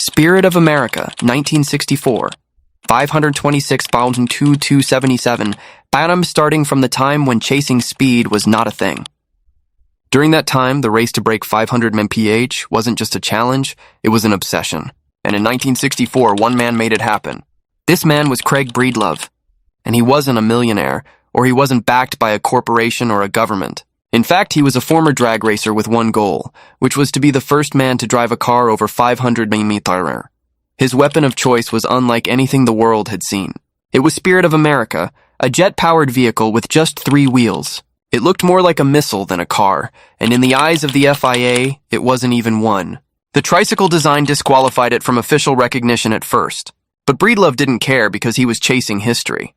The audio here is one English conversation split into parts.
Spirit of America, 1964. 526,277 Bantam starting from the time when chasing speed was not a thing. During that time, the race to break 500 mph wasn't just a challenge, it was an obsession. And in 1964, one man made it happen. This man was Craig Breedlove. And he wasn't a millionaire, or he wasn't backed by a corporation or a government. In fact, he was a former drag racer with one goal, which was to be the first man to drive a car over 500 mph. His weapon of choice was unlike anything the world had seen. It was Spirit of America, a jet-powered vehicle with just 3 wheels. It looked more like a missile than a car, and in the eyes of the FIA, it wasn't even one. The tricycle design disqualified it from official recognition at first, but Breedlove didn't care because he was chasing history.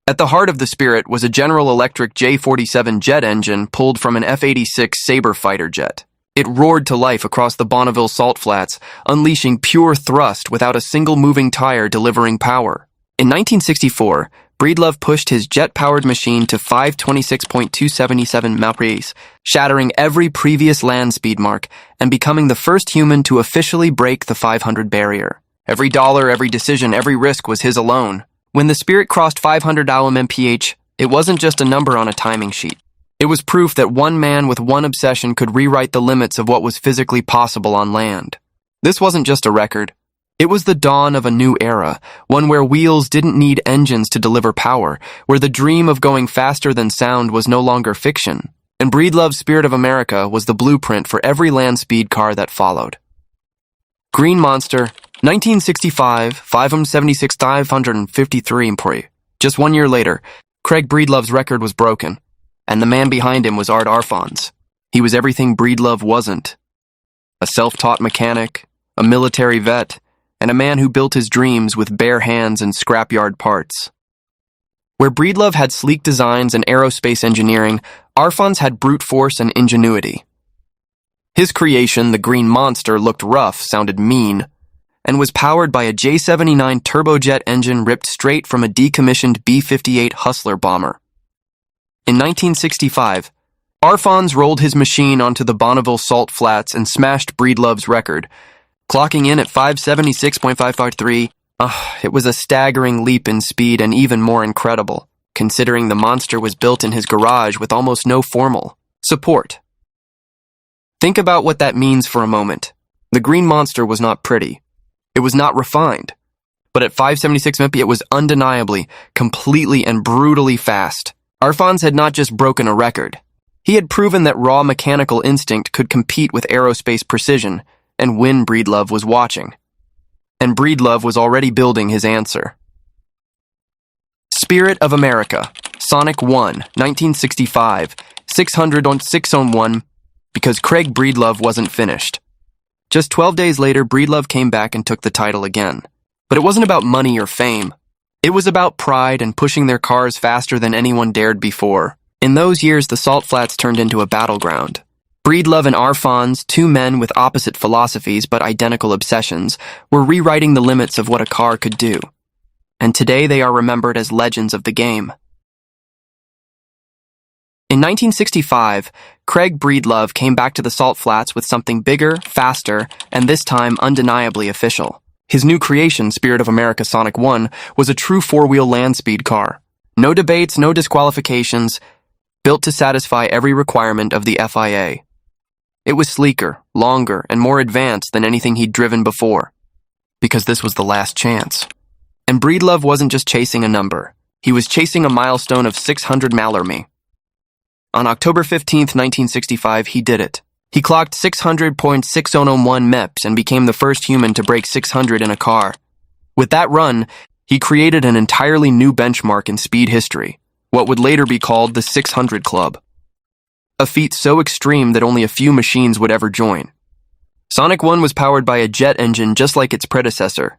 At the heart of the Spirit was a General Electric J47 jet engine pulled from an F-86 Sabre fighter jet. It roared to life across the Bonneville salt flats, unleashing pure thrust without a single moving tire delivering power. In 1964, Breedlove pushed his jet-powered machine to 526.277 mph, shattering every previous land speed mark and becoming the first human to officially break the 500 barrier. Every dollar, every decision, every risk was his alone. When the Spirit crossed 500 mph, it wasn't just a number on a timing sheet. It was proof that one man with one obsession could rewrite the limits of what was physically possible on land. This wasn't just a record. It was the dawn of a new era, one where wheels didn't need engines to deliver power, where the dream of going faster than sound was no longer fiction. And Breedlove's Spirit of America was the blueprint for every land speed car that followed. Green Monster, 1965, 576,553 mph. Just 1 year later, Craig Breedlove's record was broken, and the man behind him was Arfons. He was everything Breedlove wasn't. A self-taught mechanic, a military vet, and a man who built his dreams with bare hands and scrapyard parts. Where Breedlove had sleek designs and aerospace engineering, Arfons had brute force and ingenuity. His creation, the Green Monster, looked rough, sounded mean, and was powered by a J79 turbojet engine ripped straight from a decommissioned B-58 Hustler bomber. In 1965, Arfons rolled his machine onto the Bonneville salt flats and smashed Breedlove's record, clocking in at 576.553. It was a staggering leap in speed and even more incredible, considering the monster was built in his garage with almost no formal support. Think about what that means for a moment. The Green Monster was not pretty. It was not refined. But at 576 mph, it was undeniably, completely, and brutally fast. Arfons had not just broken a record. He had proven that raw mechanical instinct could compete with aerospace precision, and when Breedlove was watching. And Breedlove was already building his answer. Spirit of America, Sonic 1, 1965, 600 on 601, because Craig Breedlove wasn't finished. Just 12 days later, Breedlove came back and took the title again. But it wasn't about money or fame. It was about pride and pushing their cars faster than anyone dared before. In those years, the salt flats turned into a battleground. Breedlove and Arfons, 2 men with opposite philosophies but identical obsessions, were rewriting the limits of what a car could do. And today they are remembered as legends of the game. In 1965, Craig Breedlove came back to the salt flats with something bigger, faster, and this time undeniably official. His new creation, Spirit of America Sonic 1, was a true 4-wheel land speed car. No debates, no disqualifications, built to satisfy every requirement of the FIA. It was sleeker, longer, and more advanced than anything he'd driven before, because this was the last chance. And Breedlove wasn't just chasing a number. He was chasing a milestone of 600 mph. On October 15, 1965, he did it. He clocked 600.601 mph and became the first human to break 600 in a car. With that run, he created an entirely new benchmark in speed history, what would later be called the 600 Club. A feat so extreme that only a few machines would ever join. Sonic 1 was powered by a jet engine just like its predecessor.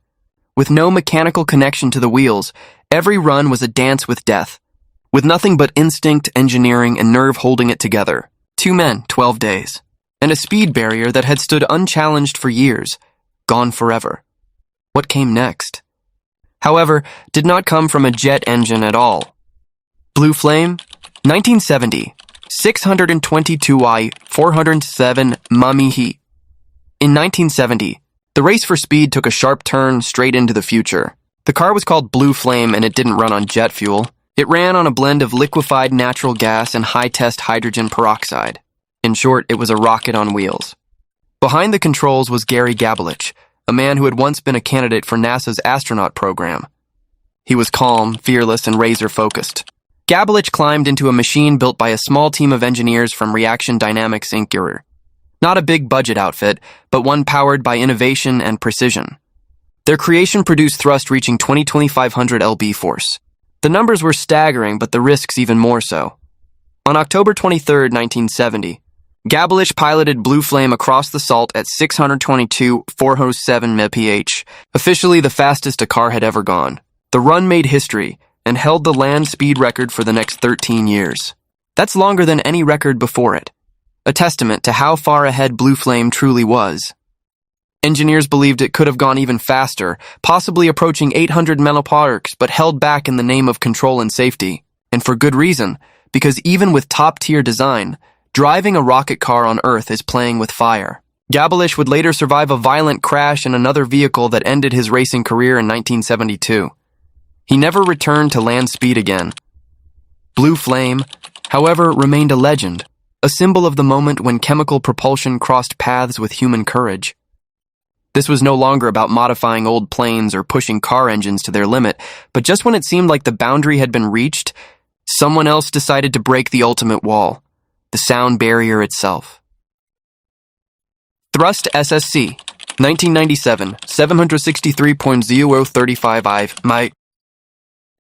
With no mechanical connection to the wheels, every run was a dance with death, with nothing but instinct, engineering, and nerve holding it together. 2 men, 12 days. And a speed barrier that had stood unchallenged for years, gone forever. What came next? However, did not come from a jet engine at all. Blue Flame, 1970, 622i 407 mph. In 1970, The race for speed took a sharp turn straight into the future. The car was called Blue Flame, and it didn't run on jet fuel. It ran on a blend of liquefied natural gas and high-test hydrogen peroxide. In short, it was a rocket on wheels. Behind the controls was Gabelich, a man who had once been a candidate for NASA's astronaut program. He was calm, fearless, and razor-focused. Gabelich climbed into a machine built by a small team of engineers from Reaction Dynamics Inc. Not a big-budget outfit, but one powered by innovation and precision. Their creation produced thrust reaching 2,500 lb force. The numbers were staggering, but the risks even more so. On October 23, 1970, Gabelich piloted Blue Flame across the salt at 622,407 mph, officially the fastest a car had ever gone. The run made history and held the land speed record for the next 13 years. That's longer than any record before it, a testament to how far ahead Blue Flame truly was. Engineers believed it could have gone even faster, possibly approaching 800 mph, but held back in the name of control and safety. And for good reason, because even with top-tier design, driving a rocket car on Earth is playing with fire. Gabelich would later survive a violent crash in another vehicle that ended his racing career in 1972. He never returned to land speed again. Blue Flame, however, remained a legend, a symbol of the moment when chemical propulsion crossed paths with human courage. This was no longer about modifying old planes or pushing car engines to their limit, but just when it seemed like the boundary had been reached, someone else decided to break the ultimate wall, the sound barrier itself. Thrust SSC, 1997, 763.035 Mach.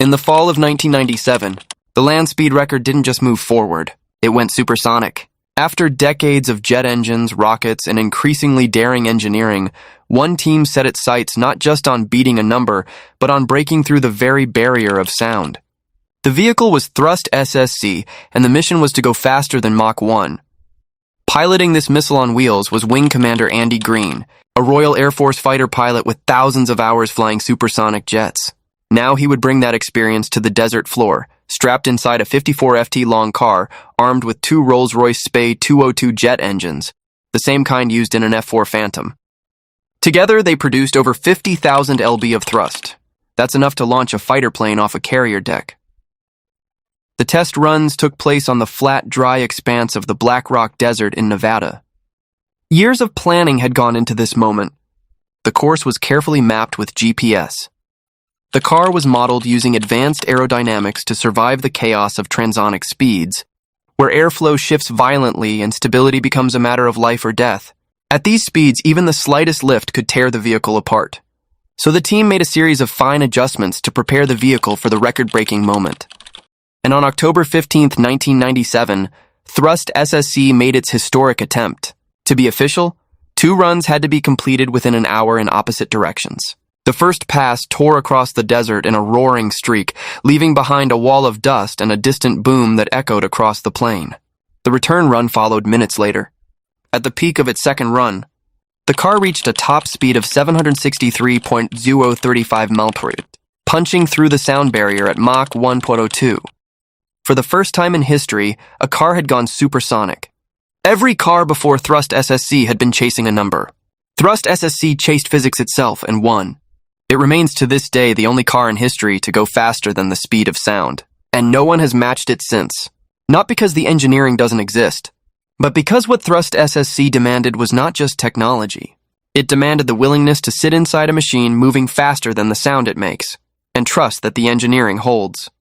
In the fall of 1997, the land speed record didn't just move forward, it went supersonic. After decades of jet engines, rockets, and increasingly daring engineering, one team set its sights not just on beating a number, but on breaking through the very barrier of sound. The vehicle was Thrust SSC, and the mission was to go faster than Mach 1. Piloting this missile on wheels was Wing Commander Andy Green, a Royal Air Force fighter pilot with thousands of hours flying supersonic jets. Now he would bring that experience to the desert floor, strapped inside a 54 FT long car, armed with two Rolls-Royce Spey 202 jet engines, the same kind used in an F-4 Phantom. Together, they produced over 50,000 lb of thrust. That's enough to launch a fighter plane off a carrier deck. The test runs took place on the flat, dry expanse of the Black Rock Desert in Nevada. Years of planning had gone into this moment. The course was carefully mapped with GPS. The car was modeled using advanced aerodynamics to survive the chaos of transonic speeds, where airflow shifts violently and stability becomes a matter of life or death. At these speeds, even the slightest lift could tear the vehicle apart. So the team made a series of fine adjustments to prepare the vehicle for the record-breaking moment. And on October 15, 1997, Thrust SSC made its historic attempt. To be official, 2 runs had to be completed within an hour in opposite directions. The first pass tore across the desert in a roaring streak, leaving behind a wall of dust and a distant boom that echoed across the plain. The return run followed minutes later. At the peak of its second run, the car reached a top speed of 763.035 mph, punching through the sound barrier at Mach 1.02. For the first time in history, a car had gone supersonic. Every car before Thrust SSC had been chasing a number. Thrust SSC chased physics itself and won. It remains to this day the only car in history to go faster than the speed of sound, and no one has matched it since. Not because the engineering doesn't exist, but because what Thrust SSC demanded was not just technology. It demanded the willingness to sit inside a machine moving faster than the sound it makes, and trust that the engineering holds.